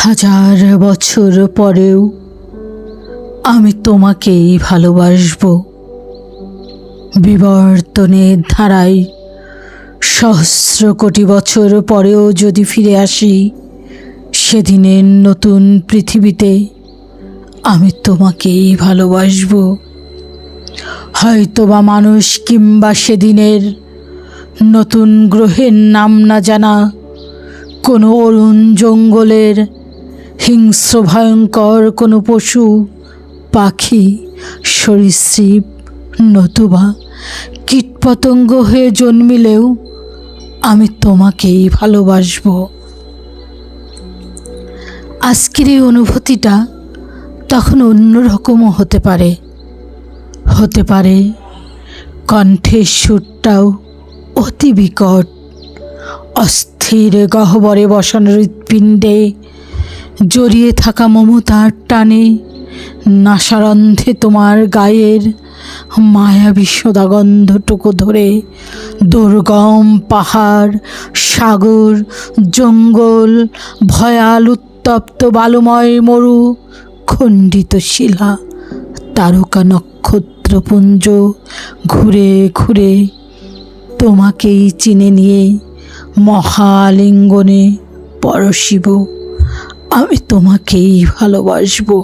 হাজার বছর পরেও আমি তোমাকেই ভালোবাসবো। বিবর্তনের ধারায় সহস্র কোটি বছর পরেও যদি ফিরে আসি সেদিনের নতুন পৃথিবীতে, আমি তোমাকেই ভালোবাসবো। হয়তোবা মানুষ কিংবা সেদিনের নতুন গ্রহের নাম না জানা কোনো অরুণ জঙ্গলের হিংস্র ভয়ঙ্কর কোনো পশু পাখি সরীসৃপ নতুবা কীটপতঙ্গ হয়ে জন্মিলেও আমি তোমাকেই ভালোবাসবো। আজকের এই অনুভূতিটা তখন অন্যরকমও হতে পারে। কণ্ঠের সুরটাও অতি বিকট, অস্থির গহ্বরে বসানো হৃৎপিণ্ডে জড়িয়ে থাকা মমতার টানে নাসারন্ধে তোমার গায়ের মায়াবী সোদাগন্ধটুকু ধরে দুর্গম পাহাড়, সাগর, জঙ্গল, ভয়াল উত্তপ্ত বালুময় মরু, খণ্ডিত শিলা, তারকা নক্ষত্রপুঞ্জ ঘুরে ঘুরে তোমাকেই চিনে নিয়ে মহালিঙ্গনে পরশিব। আমি তোমাকেই ভালোবাসবো।